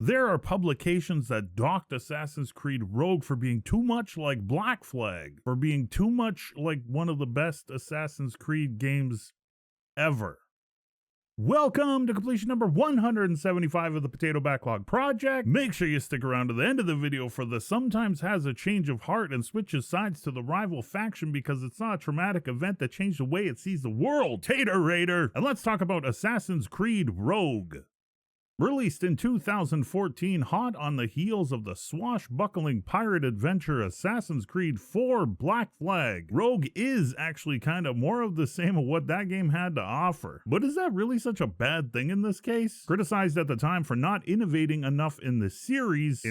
There are publications that docked Assassin's Creed Rogue for being too much like Black Flag, for being too much like one of the best Assassin's Creed games ever. Welcome to completion number 175 of the Potato Backlog Project. Make sure you stick around to the end of the video for the sometimes has a change of heart and switches sides to the rival faction because it's not a traumatic event that changed the way it sees the world, Tater Raider. And let's talk about Assassin's Creed Rogue. Released in 2014, hot on the heels of the swashbuckling pirate adventure Assassin's Creed 4 Black Flag, Rogue is actually kind of more of the same of what that game had to offer. But is that really such a bad thing in this case? Criticized at the time for not innovating enough in a series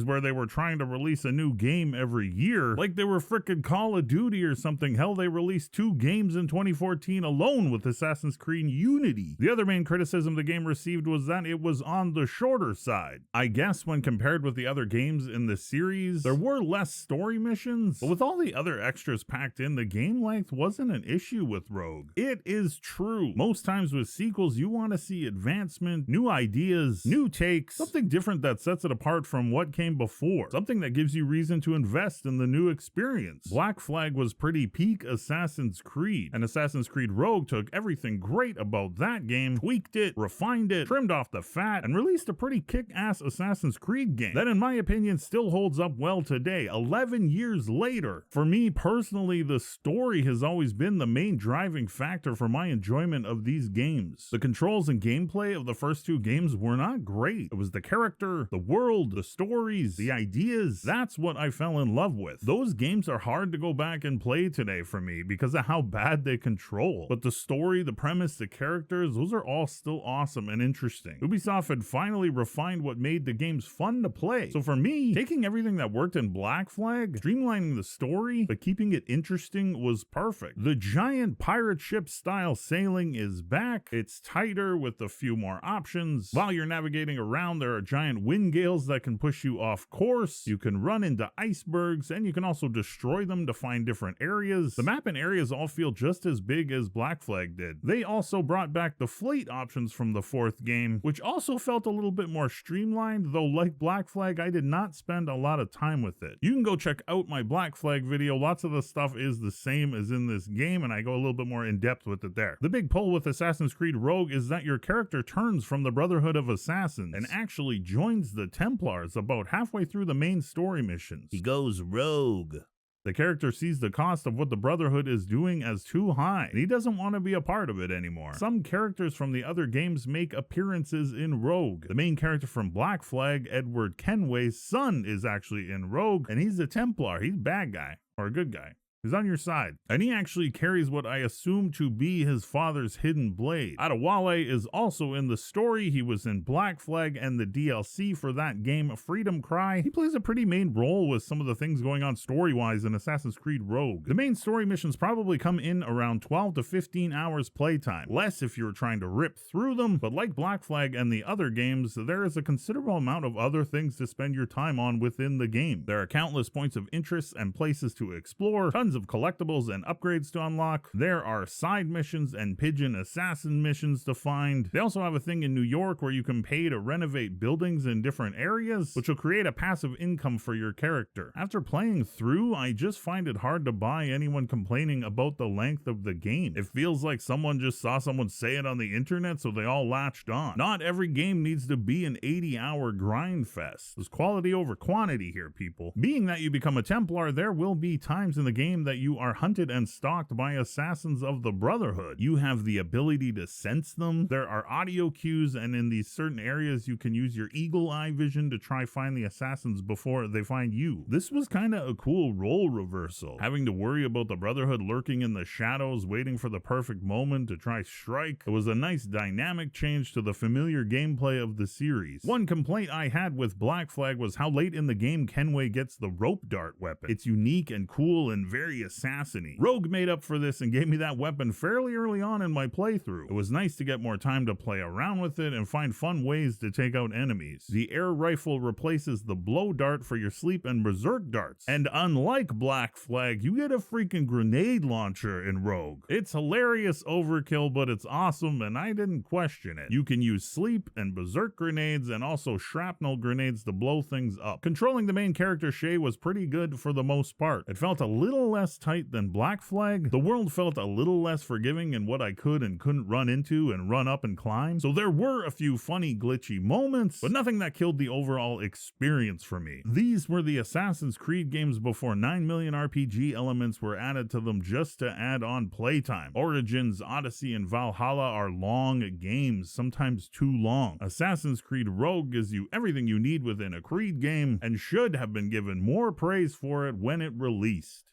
where they were trying to release a new game every year, like they were frickin' Call of Duty or something. Hell, they released 2 games in 2014 alone with Assassin's Creed Unity. The other main criticism the game received was that it was on the shorter side. I guess when compared with the other games in the series, there were less story missions, but with all the other extras packed in, the game length wasn't an issue with Rogue. It is true. Most times with sequels, you want to see advancement, new ideas, new takes, something different that sets it apart from what came before, something that gives you reason to invest in the new experience. Black Flag was pretty peak Assassin's Creed, and Assassin's Creed Rogue took everything great about that game, tweaked it, refined it, trimmed off the fat, and released a pretty kick-ass Assassin's Creed game that in my opinion still holds up well today, 11 years later. For me personally, the story has always been the main driving factor for my enjoyment of these games. The controls and gameplay of the first 2 games were not great. It was the character, the world, the stories, the ideas. That's what I fell in love with. Those games are hard to go back and play today for me because of how bad they control. But the story, the premise, the characters, those are all still awesome and interesting. Ubisoft had finally refined what made the games fun to play. So for me, taking everything that worked in Black Flag, streamlining the story, but keeping it interesting was perfect. The giant pirate ship style sailing is back. It's tighter with a few more options. While you're navigating around, there are giant wind gales that can push you off course. You can run into icebergs, and you can also destroy them to find different areas. The map and areas all feel just as big as Black Flag did. They also brought back the fleet options from the 4th game, which also felt a little bit more streamlined, though like Black Flag, I did not spend a lot of time with it. You can go check out my Black Flag video. Lots of the stuff is the same as in this game, and I go a little bit more in depth with it there. The big pull with Assassin's Creed Rogue is that your character turns from the Brotherhood of Assassins and actually joins the Templars about halfway through the main story missions. He goes rogue. The character sees the cost of what the Brotherhood is doing as too high, and he doesn't want to be a part of it anymore. Some characters from the other games make appearances in Rogue. The main character from Black Flag, Edward Kenway's son, is actually in Rogue, and he's a Templar. He's a bad guy, or a good guy. He's on your side. And he actually carries what I assume to be his father's hidden blade. Adewale is also in the story. He was in Black Flag and the DLC for that game, Freedom Cry. He plays a pretty main role with some of the things going on story-wise in Assassin's Creed Rogue. The main story missions probably come in around 12 to 15 hours playtime. Less if you're trying to rip through them, but like Black Flag and the other games, there is a considerable amount of other things to spend your time on within the game. There are countless points of interest and places to explore, tons of collectibles and upgrades to unlock. There are side missions and pigeon assassin missions to find. They also have a thing in New York where you can pay to renovate buildings in different areas, which will create a passive income for your character. After playing through, I just find it hard to buy anyone complaining about the length of the game. It feels like someone just saw someone say it on the internet, so they all latched on. Not every game needs to be an 80-hour grind fest. There's quality over quantity here, people. Being that you become a Templar, there will be times in the game that you are hunted and stalked by assassins of the Brotherhood. You have the ability to sense them. There are audio cues, and in these certain areas you can use your eagle eye vision to try find the assassins before they find you. This was kind of a cool role reversal. Having to worry about the Brotherhood lurking in the shadows, waiting for the perfect moment to try strike. It was a nice dynamic change to the familiar gameplay of the series. One complaint I had with Black Flag was how late in the game Kenway gets the rope dart weapon. It's unique and cool and very very assassin-y. Rogue made up for this and gave me that weapon fairly early on in my playthrough. It was nice to get more time to play around with it and find fun ways to take out enemies. The air rifle replaces the blow dart for your sleep and berserk darts. And unlike Black Flag, you get a freaking grenade launcher in Rogue. It's hilarious overkill, but it's awesome and I didn't question it. You can use sleep and berserk grenades and also shrapnel grenades to blow things up. Controlling the main character Shay was pretty good for the most part. It felt a little less tight than Black Flag. The world felt a little less forgiving in what I could and couldn't run into and run up and climb. So there were a few funny glitchy moments, but nothing that killed the overall experience for me. These were the Assassin's Creed games before 9 million RPG elements were added to them just to add on playtime. Origins, Odyssey, and Valhalla are long games, sometimes too long. Assassin's Creed Rogue gives you everything you need within a Creed game and should have been given more praise for it when it released.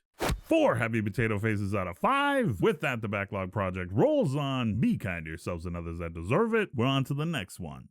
4 happy potato faces out of 5. With that, the Backlog project rolls on. Be kind to yourselves and others that deserve it. We're on to the next one.